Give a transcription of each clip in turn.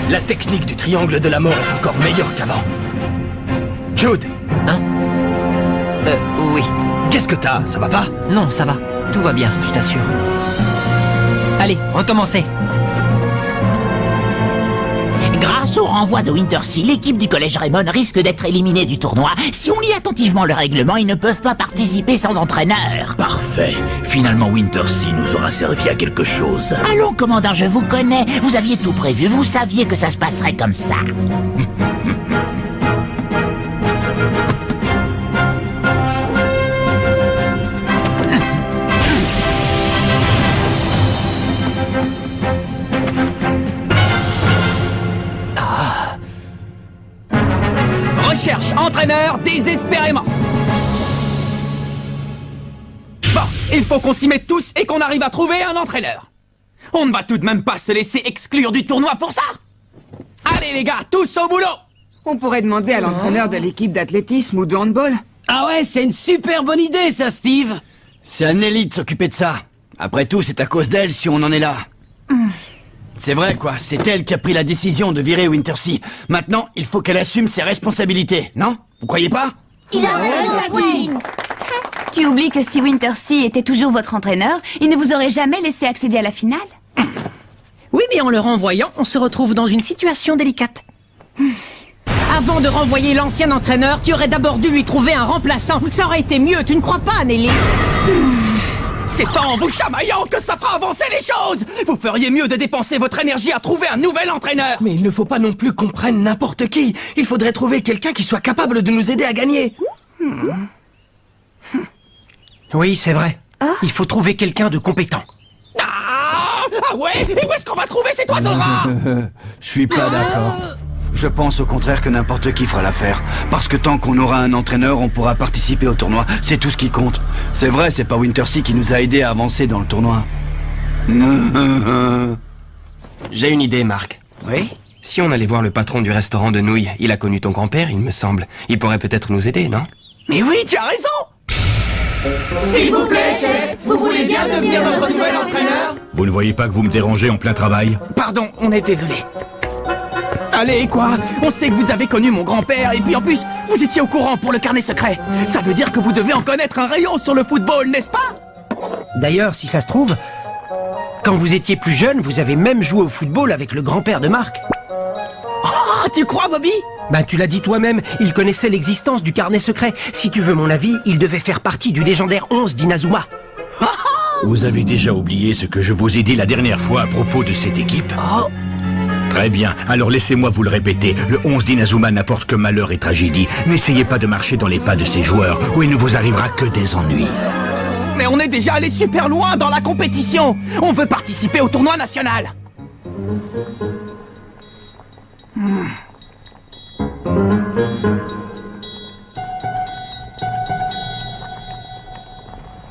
La technique du triangle de la mort est encore meilleure qu'avant. Jude! Hein? Oui. Qu'est-ce que t'as? Ça va pas? Non, ça va. Tout va bien, je t'assure. Allez, recommencez. Grâce au renvoi de Wintersea, l'équipe du collège Raymond risque d'être éliminée du tournoi. Si on lit attentivement le règlement, ils ne peuvent pas participer sans entraîneur. Parfait. Finalement, Wintersea nous aura servi à quelque chose. Allons, commandant, je vous connais. Vous aviez tout prévu, vous saviez que ça se passerait comme ça. Recherche entraîneur désespérément. Bon, il faut qu'on s'y mette tous et qu'on arrive à trouver un entraîneur. On ne va tout de même pas se laisser exclure du tournoi pour ça. Allez les gars, tous au boulot. On pourrait demander à l'entraîneur de l'équipe d'athlétisme ou de handball. Ah ouais, c'est une super bonne idée ça, Steve. C'est à Nelly de s'occuper de ça. Après tout, c'est à cause d'elle si on en est là. C'est vrai, quoi. C'est elle qui a pris la décision de virer Wintersea. Maintenant, il faut qu'elle assume ses responsabilités, non? Vous croyez pas? Tu oublies que si Wintersea était toujours votre entraîneur, il ne vous aurait jamais laissé accéder à la finale. Oui, mais en le renvoyant, on se retrouve dans une situation délicate. Avant de renvoyer l'ancien entraîneur, tu aurais d'abord dû lui trouver un remplaçant. Ça aurait été mieux, tu ne crois pas, Nelly? C'est pas en vous chamaillant que ça fera avancer les choses. Vous feriez mieux de dépenser votre énergie à trouver un nouvel entraîneur. Mais il ne faut pas non plus qu'on prenne n'importe qui. Il faudrait trouver quelqu'un qui soit capable de nous aider à gagner. Oui, c'est vrai. Il faut trouver quelqu'un de compétent. Ah ouais? Et où est-ce qu'on va trouver cet oiseau rare? Je suis pas d'accord. Je pense au contraire que n'importe qui fera l'affaire. Parce que tant qu'on aura un entraîneur, on pourra participer au tournoi. C'est tout ce qui compte. C'est vrai, c'est pas Wintersea qui nous a aidés à avancer dans le tournoi. J'ai une idée, Marc. Oui? Si on allait voir le patron du restaurant de nouilles, il a connu ton grand-père, il me semble. Il pourrait peut-être nous aider, non? Mais oui, tu as raison. S'il vous plaît, chef, vous voulez bien devenir notre nouvel entraîneur? Vous ne voyez pas que vous me dérangez en plein travail? Pardon, on est désolé. Allez, quoi? On sait que vous avez connu mon grand-père, et puis en plus, vous étiez au courant pour le carnet secret. Ça veut dire que vous devez en connaître un rayon sur le football, n'est-ce pas? D'ailleurs, si ça se trouve, quand vous étiez plus jeune, vous avez même joué au football avec le grand-père de Marc. Oh, tu crois, Bobby? Ben, tu l'as dit toi-même, il connaissait l'existence du carnet secret. Si tu veux mon avis, il devait faire partie du légendaire 11 d'Inazuma. Vous avez déjà oublié ce que je vous ai dit la dernière fois à propos de cette équipe? Oh. Très bien, alors laissez-moi vous le répéter. Le 11 d'Inazuma n'apporte que malheur et tragédie. N'essayez pas de marcher dans les pas de ces joueurs, ou il ne vous arrivera que des ennuis. Mais on est déjà allé super loin dans la compétition. On veut participer au tournoi national.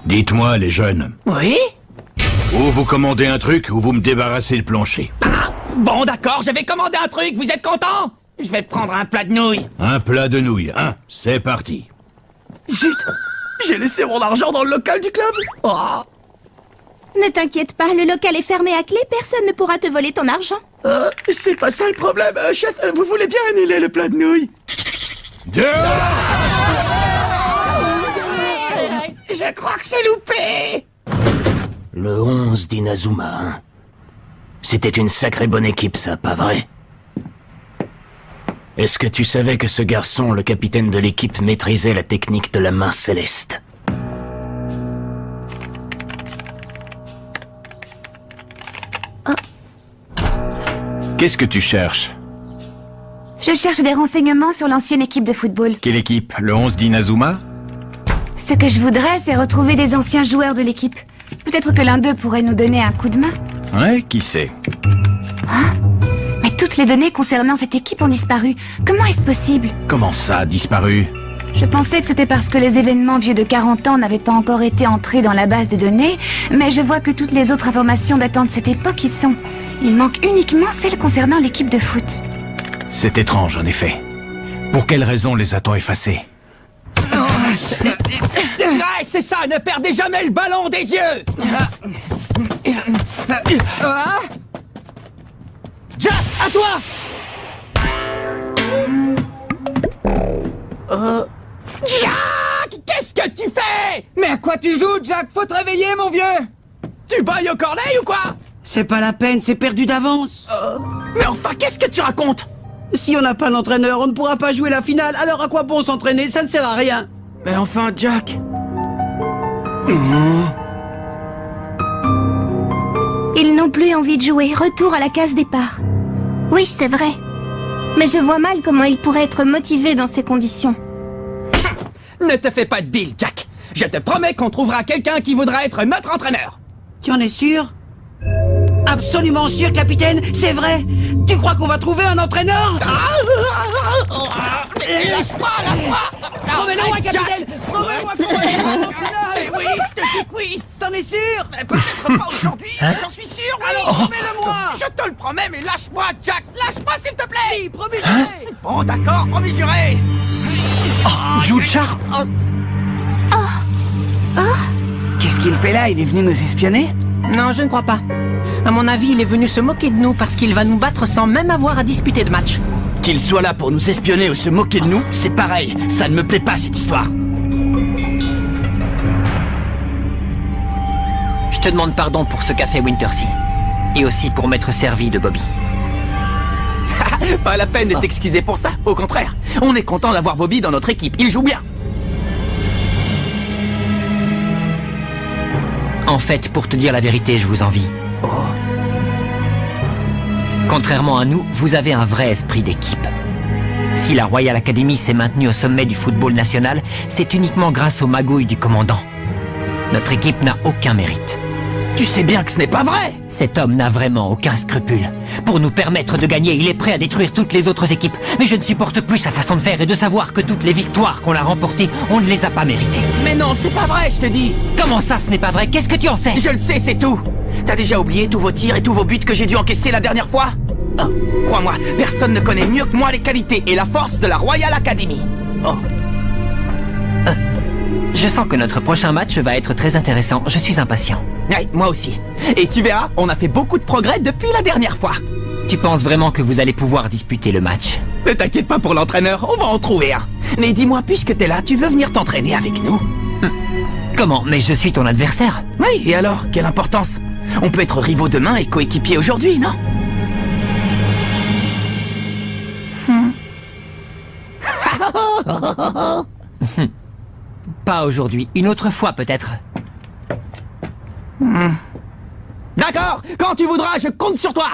Dites-moi, les jeunes. Oui? Ou vous commandez un truc, ou vous me débarrassez le plancher. Ah, bon, d'accord, je vais commander un truc, vous êtes content? Je vais prendre un plat de nouilles. Un plat de nouilles, hein? C'est parti. Zut! J'ai laissé mon argent dans le local du club. Oh. Ne t'inquiète pas, le local est fermé à clé, personne ne pourra te voler ton argent. C'est pas ça le problème, chef, vous voulez bien annuler le plat de nouilles? Je crois que c'est loupé. Le 11 d'Inazuma, hein. C'était une sacrée bonne équipe, ça, pas vrai? Est-ce que tu savais que ce garçon, le capitaine de l'équipe, maîtrisait la technique de la main céleste? Qu'est-ce que tu cherches? Je cherche des renseignements sur l'ancienne équipe de football. Quelle équipe? Le 11 d'Inazuma? Ce que je voudrais, c'est retrouver des anciens joueurs de l'équipe. Peut-être que l'un d'eux pourrait nous donner un coup de main. Ouais, qui sait? Mais toutes les données concernant cette équipe ont disparu. Comment est-ce possible? Comment ça, disparu? Je pensais que c'était parce que les événements vieux de 40 ans n'avaient pas encore été entrés dans la base de données, mais je vois que toutes les autres informations datant de cette époque y sont. Il manque uniquement celles concernant l'équipe de foot. C'est étrange, en effet. Pour quelle raison les a-t-on effacés? Ouais, c'est ça, ne perdez jamais le ballon des yeux. Jack, à toi. Jack! Qu'est-ce que tu fais? Mais à quoi tu joues, Jack? Faut te réveiller, mon vieux! Tu bailles au corneille ou quoi? C'est pas la peine, c'est perdu d'avance. Mais enfin, qu'est-ce que tu racontes? Si on n'a pas d'entraîneur, on ne pourra pas jouer la finale, alors à quoi bon s'entraîner? Ça ne sert à rien. Mais enfin, Jack... Ils n'ont plus envie de jouer. Retour à la case départ. Oui, c'est vrai. Mais je vois mal comment il pourrait être motivé dans ces conditions. Ne te fais pas de deal, Jack. Je te promets qu'on trouvera quelqu'un qui voudra être notre entraîneur. Tu en es sûr? Absolument sûr, capitaine, c'est vrai. Tu crois qu'on va trouver un entraîneur? Lâche-moi, lâche-moi! Promets-le-moi, capitaine! Promets-moi qu'on va trouver un entraîneur! Mais oui, je te dis que oui! T'en es sûr? Mais peut-être pas aujourd'hui, j'en suis sûr, oui! Alors promets-le-moi! Je te le promets, mais lâche-moi, Jack! Lâche-moi, s'il te plaît! Oui, promis juré! Bon, d'accord, promis juré! Jude Sharp. Qu'est-ce qu'il fait là? Il est venu nous espionner? Non, je ne crois pas. À mon avis, il est venu se moquer de nous parce qu'il va nous battre sans même avoir à disputer de match. Qu'il soit là pour nous espionner ou se moquer de nous, c'est pareil. Ça ne me plaît pas, cette histoire. Je te demande pardon pour ce qu'a fait Wintersea. Et aussi pour m'être servi de Bobby. Pas la peine de t'excuser pour ça, au contraire. On est content d'avoir Bobby dans notre équipe, il joue bien. En fait, pour te dire la vérité, je vous envie. Contrairement à nous, vous avez un vrai esprit d'équipe. Si la Royal Academy s'est maintenue au sommet du football national, c'est uniquement grâce aux magouilles du commandant. Notre équipe n'a aucun mérite. Tu sais bien que ce n'est pas vrai! Cet homme n'a vraiment aucun scrupule. Pour nous permettre de gagner, il est prêt à détruire toutes les autres équipes. Mais je ne supporte plus sa façon de faire et de savoir que toutes les victoires qu'on a remportées, on ne les a pas méritées. Mais non, c'est pas vrai, je te dis! Comment ça, ce n'est pas vrai? Qu'est-ce que tu en sais? Je le sais, c'est tout! T'as déjà oublié tous vos tirs et tous vos buts que j'ai dû encaisser la dernière fois? Crois-moi, personne ne connaît mieux que moi les qualités et la force de la Royal Academy. Je sens que notre prochain match va être très intéressant. Je suis impatient. Ouais, moi aussi. Et tu verras, on a fait beaucoup de progrès depuis la dernière fois. Tu penses vraiment que vous allez pouvoir disputer le match? Ne t'inquiète pas pour l'entraîneur, on va en trouver un. Mais dis-moi, puisque t'es là, tu veux venir t'entraîner avec nous? Comment? Mais je suis ton adversaire. Oui, et alors? Quelle importance? On peut être rivaux demain et coéquipiers aujourd'hui, non? Pas aujourd'hui, une autre fois peut-être. D'accord, quand tu voudras, je compte sur toi.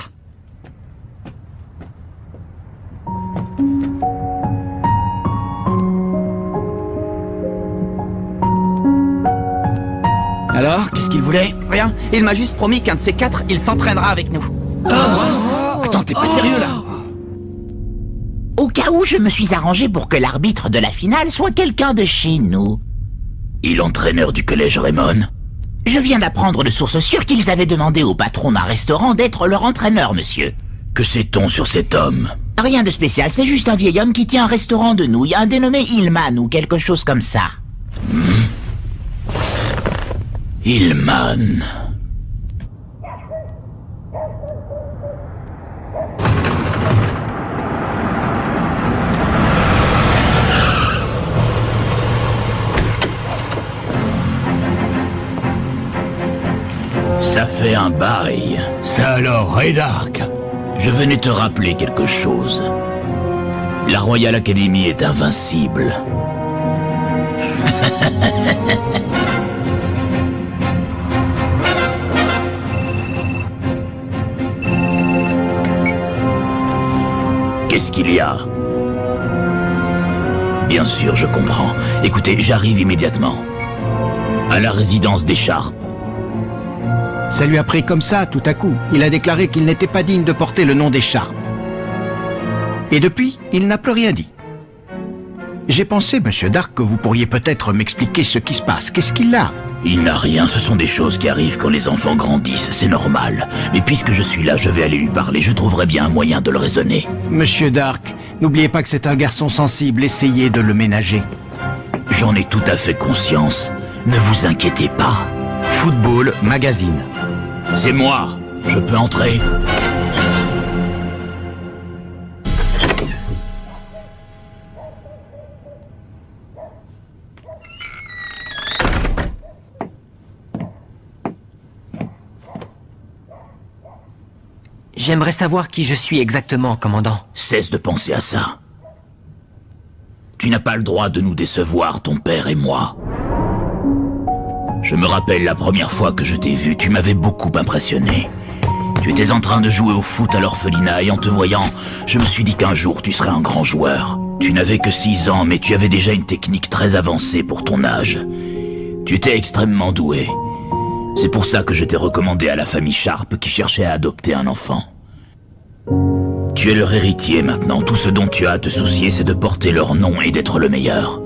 Alors, qu'est-ce qu'il voulait? Rien, il m'a juste promis qu'un de ces quatre, il s'entraînera avec nous. Attends, t'es pas sérieux là? Au cas où, je me suis arrangé pour que l'arbitre de la finale soit quelqu'un de chez nous. Et l'entraîneur du collège Raymond? Je viens d'apprendre de sources sûres qu'ils avaient demandé au patron d'un restaurant d'être leur entraîneur, monsieur. Que sait-on sur cet homme? Rien de spécial, c'est juste un vieil homme qui tient un restaurant de nouilles, un dénommé Hillman ou quelque chose comme ça. Hillman. Ça fait un bail. Ça alors, Ray Dark? Je venais te rappeler quelque chose. La Royal Academy est invincible. Qu'est-ce qu'il y a? Bien sûr, je comprends. Écoutez, j'arrive immédiatement. À la résidence des Sharp. Ça lui a pris comme ça, tout à coup. Il a déclaré qu'il n'était pas digne de porter le nom des Sharp. Et depuis, il n'a plus rien dit. J'ai pensé, Monsieur Dark, que vous pourriez peut-être m'expliquer ce qui se passe. Qu'est-ce qu'il a? Il n'a rien, ce sont des choses qui arrivent quand les enfants grandissent, c'est normal. Mais puisque je suis là, je vais aller lui parler, je trouverai bien un moyen de le raisonner. Monsieur Dark, n'oubliez pas que c'est un garçon sensible, essayez de le ménager. J'en ai tout à fait conscience. Ne vous inquiétez pas. Football Magazine. C'est moi. Je peux entrer? J'aimerais savoir qui je suis exactement, commandant. Cesse de penser à ça. Tu n'as pas le droit de nous décevoir, ton père et moi. Je me rappelle la première fois que je t'ai vu, tu m'avais beaucoup impressionné. Tu étais en train de jouer au foot à l'orphelinat et en te voyant, je me suis dit qu'un jour tu serais un grand joueur. Tu n'avais que 6 ans, mais tu avais déjà une technique très avancée pour ton âge. Tu étais extrêmement doué. C'est pour ça que je t'ai recommandé à la famille Sharp qui cherchait à adopter un enfant. Tu es leur héritier maintenant, tout ce dont tu as à te soucier, c'est de porter leur nom et d'être le meilleur.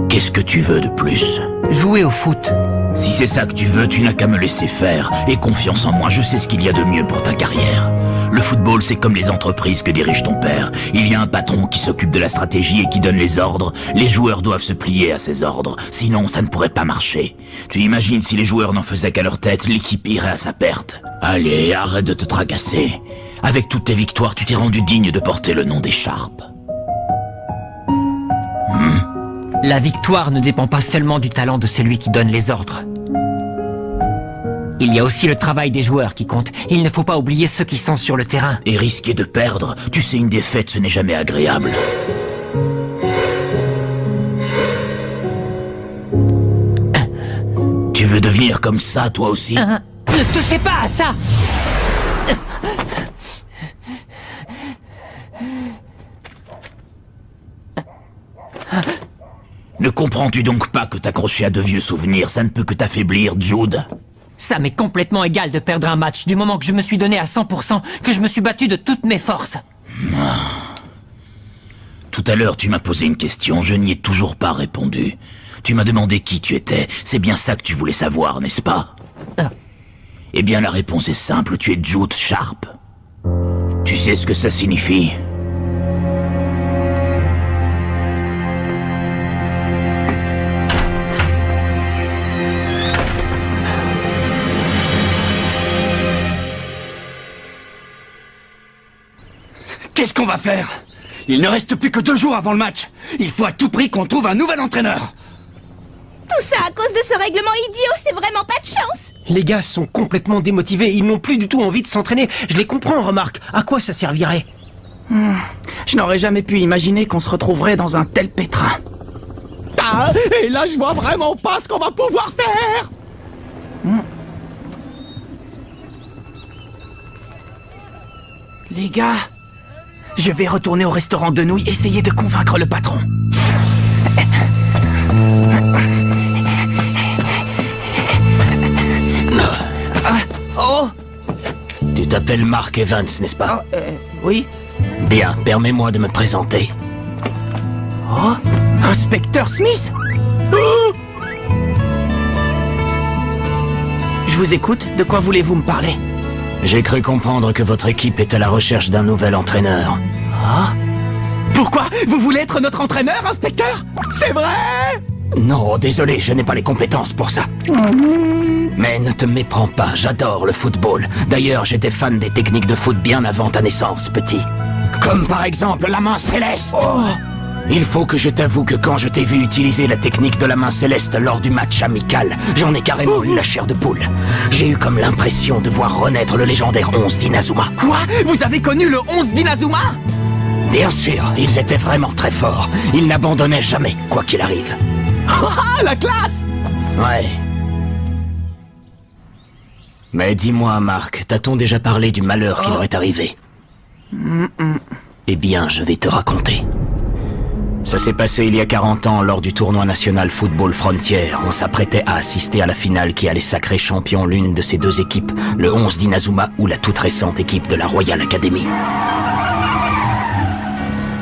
Qu'est-ce que tu veux de plus? Jouer au foot. Si c'est ça que tu veux, tu n'as qu'à me laisser faire. Et confiance en moi, je sais ce qu'il y a de mieux pour ta carrière. Le football, c'est comme les entreprises que dirige ton père. Il y a un patron qui s'occupe de la stratégie et qui donne les ordres. Les joueurs doivent se plier à ses ordres, sinon ça ne pourrait pas marcher. Tu imagines si les joueurs n'en faisaient qu'à leur tête, l'équipe irait à sa perte. Allez, arrête de te tracasser. Avec toutes tes victoires, tu t'es rendu digne de porter le nom des Sharp. La victoire ne dépend pas seulement du talent de celui qui donne les ordres. Il y a aussi le travail des joueurs qui compte. Il ne faut pas oublier ceux qui sont sur le terrain. Et risquer de perdre, tu sais, une défaite, ce n'est jamais agréable. Tu veux devenir comme ça, toi aussi? Ne touchez pas à ça! Ne comprends-tu donc pas que t'accrocher à de vieux souvenirs, ça ne peut que t'affaiblir, Jude? Ça m'est complètement égal de perdre un match du moment que je me suis donné à 100%, que je me suis battu de toutes mes forces. Tout à l'heure, tu m'as posé une question, je n'y ai toujours pas répondu. Tu m'as demandé qui tu étais, c'est bien ça que tu voulais savoir, n'est-ce pas? Eh bien, la réponse est simple, tu es Jude Sharp. Tu sais ce que ça signifie? Qu'est-ce qu'on va faire? Il ne reste plus que 2 jours avant le match. Il faut à tout prix qu'on trouve un nouvel entraîneur. Tout ça à cause de ce règlement idiot, c'est vraiment pas de chance. Les gars sont complètement démotivés, ils n'ont plus du tout envie de s'entraîner. Je les comprends, remarque. À quoi ça servirait? Je n'aurais jamais pu imaginer qu'on se retrouverait dans un tel pétrin. Et là, je vois vraiment pas ce qu'on va pouvoir faire. Les gars, je vais retourner au restaurant de nouilles, essayer de convaincre le patron. Oh! Tu t'appelles Mark Evans, n'est-ce pas? Oui. Bien, permets-moi de me présenter. Oh, Inspecteur Smith? Je vous écoute, de quoi voulez-vous me parler? J'ai cru comprendre que votre équipe est à la recherche d'un nouvel entraîneur. Ah? Pourquoi? Vous voulez être notre entraîneur, inspecteur? C'est vrai? Non, désolé, je n'ai pas les compétences pour ça. Mais ne te méprends pas, j'adore le football. D'ailleurs, j'étais fan des techniques de foot bien avant ta naissance, petit. Comme par exemple la main céleste. Il faut que je t'avoue que quand je t'ai vu utiliser la technique de la main céleste lors du match amical, j'en ai carrément eu la chair de poule. J'ai eu comme l'impression de voir renaître le légendaire 11 d'Inazuma. Quoi? Vous avez connu le 11 d'Inazuma? Bien sûr, ils étaient vraiment très forts. Ils n'abandonnaient jamais, quoi qu'il arrive. Ah, la classe! Ouais. Mais dis-moi, Marc, t'a-t-on déjà parlé du malheur qui leur est arrivé? Eh bien, je vais te raconter. Ça s'est passé il y a 40 ans lors du tournoi national Football Frontier. On s'apprêtait à assister à la finale qui allait sacrer champion l'une de ces 2 équipes, le 11 d'Inazuma ou la toute récente équipe de la Royal Academy.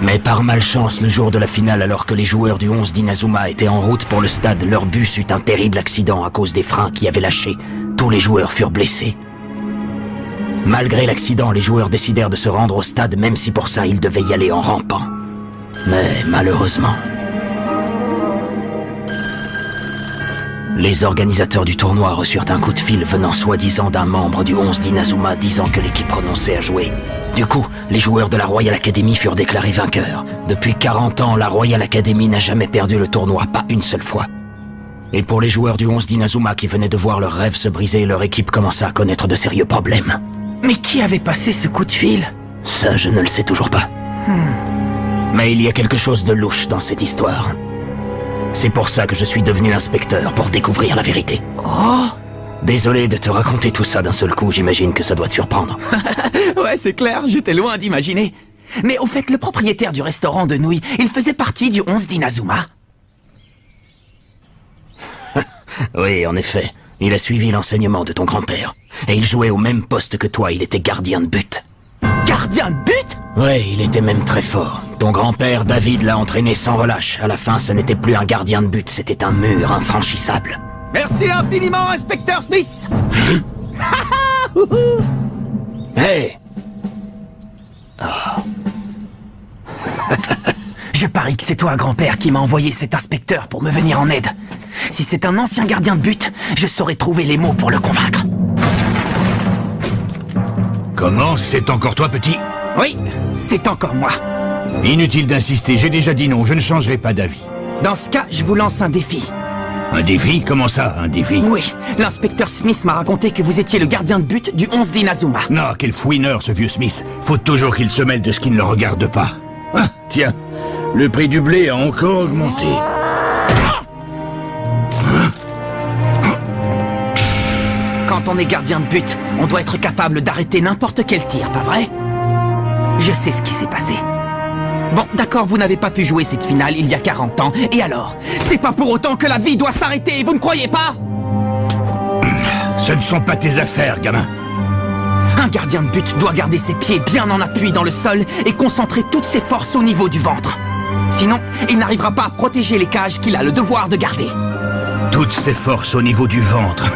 Mais par malchance, le jour de la finale, alors que les joueurs du 11 d'Inazuma étaient en route pour le stade, leur bus eut un terrible accident à cause des freins qui avaient lâché. Tous les joueurs furent blessés. Malgré l'accident, les joueurs décidèrent de se rendre au stade, même si pour ça ils devaient y aller en rampant. Mais malheureusement, les organisateurs du tournoi reçurent un coup de fil venant soi-disant d'un membre du 11 d'Inazuma disant que l'équipe renonçait à jouer. Du coup, les joueurs de la Royal Academy furent déclarés vainqueurs. Depuis 40 ans, la Royal Academy n'a jamais perdu le tournoi, pas une seule fois. Et pour les joueurs du 11 d'Inazuma qui venaient de voir leurs rêves se briser, leur équipe commença à connaître de sérieux problèmes. Mais qui avait passé ce coup de fil? Ça, je ne le sais toujours pas. Mais il y a quelque chose de louche dans cette histoire. C'est pour ça que je suis devenu inspecteur, pour découvrir la vérité. Oh! Désolé de te raconter tout ça d'un seul coup, j'imagine que ça doit te surprendre. Ouais, c'est clair, j'étais loin d'imaginer. Mais au fait, le propriétaire du restaurant de nouilles, il faisait partie du 11 d'Inazuma? Oui, en effet. Il a suivi l'enseignement de ton grand-père. Et il jouait au même poste que toi, il était gardien de but. Gardien de but? Ouais, il était même très fort. Ton grand-père, David, l'a entraîné sans relâche. À la fin, ce n'était plus un gardien de but, c'était un mur infranchissable. Merci infiniment, inspecteur Smith. Hey! Je parie que c'est toi, grand-père, qui m'a envoyé cet inspecteur pour me venir en aide. Si c'est un ancien gardien de but, je saurais trouver les mots pour le convaincre. Comment? C'est encore toi, petit? Oui, c'est encore moi. Inutile d'insister, j'ai déjà dit non, je ne changerai pas d'avis. Dans ce cas, je vous lance un défi. Un défi? Comment ça, un défi? Oui, l'inspecteur Smith m'a raconté que vous étiez le gardien de but du 11 d'Inazuma. Non, quel fouineur ce vieux Smith. Faut toujours qu'il se mêle de ce qui ne le regarde pas. Ah, tiens, le prix du blé a encore augmenté. Quand on est gardien de but, on doit être capable d'arrêter n'importe quel tir, pas vrai? Je sais ce qui s'est passé. Bon, d'accord, vous n'avez pas pu jouer cette finale il y a 40 ans, et alors? C'est pas pour autant que la vie doit s'arrêter, vous ne croyez pas? Ce ne sont pas tes affaires, gamin. Un gardien de but doit garder ses pieds bien en appui dans le sol et concentrer toutes ses forces au niveau du ventre. Sinon, il n'arrivera pas à protéger les cages qu'il a le devoir de garder. Toutes ses forces au niveau du ventre.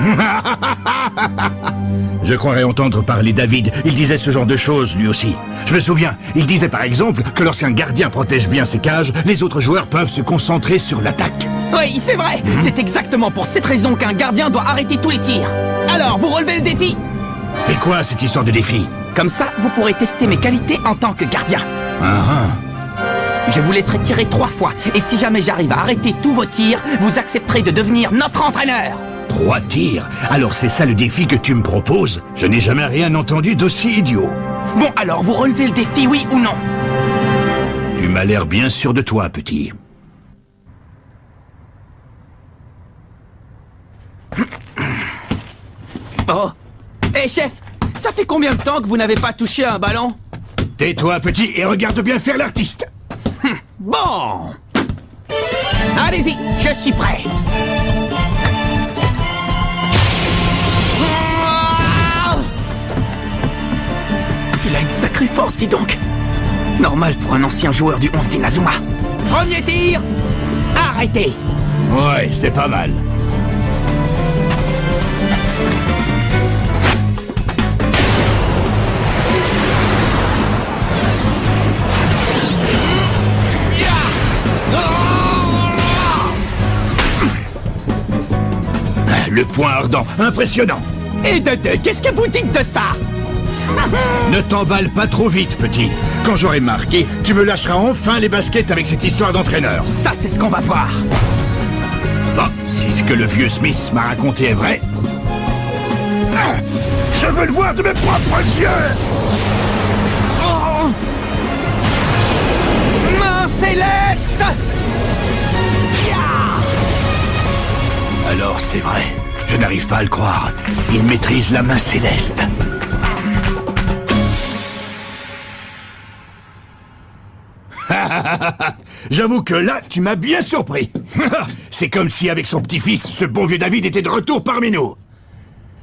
Je croirais entendre parler David. Il disait ce genre de choses, lui aussi. Je me souviens, il disait par exemple que lorsqu'un gardien protège bien ses cages, les autres joueurs peuvent se concentrer sur l'attaque. Oui, c'est vrai. C'est exactement pour cette raison qu'un gardien doit arrêter tous les tirs. Alors, vous relevez le défi? C'est quoi cette histoire de défi? Comme ça, vous pourrez tester mes qualités en tant que gardien. Je vous laisserai tirer 3 fois, et si jamais j'arrive à arrêter tous vos tirs, vous accepterez de devenir notre entraîneur. 3 tirs? Alors c'est ça le défi que tu me proposes? Je n'ai jamais rien entendu d'aussi idiot. Bon, alors vous relevez le défi, oui ou non? Tu m'as l'air bien sûr de toi, petit. Oh! Hé, chef! Ça fait combien de temps que vous n'avez pas touché un ballon? Tais-toi, petit, et regarde bien faire l'artiste. Bon! Allez-y, je suis prêt. Il a une sacrée force, dis donc. Normal pour un ancien joueur du 11 d'Inazuma. Premier tir! Arrêtez! Ouais, c'est pas mal. Le poing ardent, impressionnant. Et de deux, qu'est-ce que vous dites de ça? Ne t'emballe pas trop vite, petit. Quand j'aurai marqué, tu me lâcheras enfin les baskets avec cette histoire d'entraîneur. Ça, c'est ce qu'on va voir. Bon, si ce que le vieux Smith m'a raconté est vrai... Je veux le voir de mes propres yeux! Oh! Main céleste! Alors c'est vrai, je n'arrive pas à le croire. Il maîtrise la main céleste. J'avoue que là, tu m'as bien surpris. C'est comme si avec son petit-fils, ce bon vieux David était de retour parmi nous.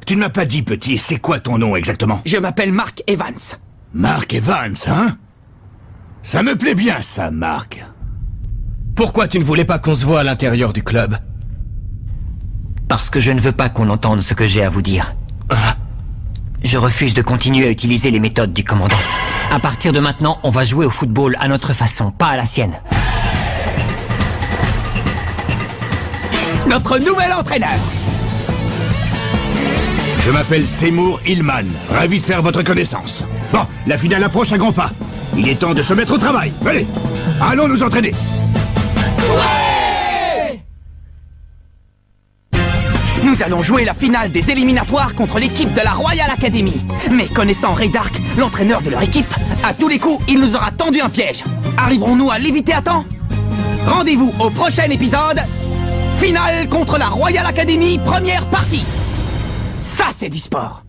Tu ne m'as pas dit, petit, c'est quoi ton nom exactement? Je m'appelle Mark Evans. Mark Evans, hein? Ça me plaît bien, ça, Mark. Pourquoi tu ne voulais pas qu'on se voie à l'intérieur du club? Parce que je ne veux pas qu'on entende ce que j'ai à vous dire. Je refuse de continuer à utiliser les méthodes du commandant. À partir de maintenant, on va jouer au football à notre façon, pas à la sienne. Notre nouvel entraîneur! Je m'appelle Seymour Hillman. Ravi de faire votre connaissance. Bon, la finale approche à grands pas. Il est temps de se mettre au travail. Allez, allons nous entraîner. Nous nous allons jouer la finale des éliminatoires contre l'équipe de la Royal Academy. Mais connaissant Ray Dark, l'entraîneur de leur équipe, à tous les coups, il nous aura tendu un piège. Arriverons-nous à l'éviter à temps? Rendez-vous au prochain épisode. Finale contre la Royal Academy, première partie. Ça, c'est du sport.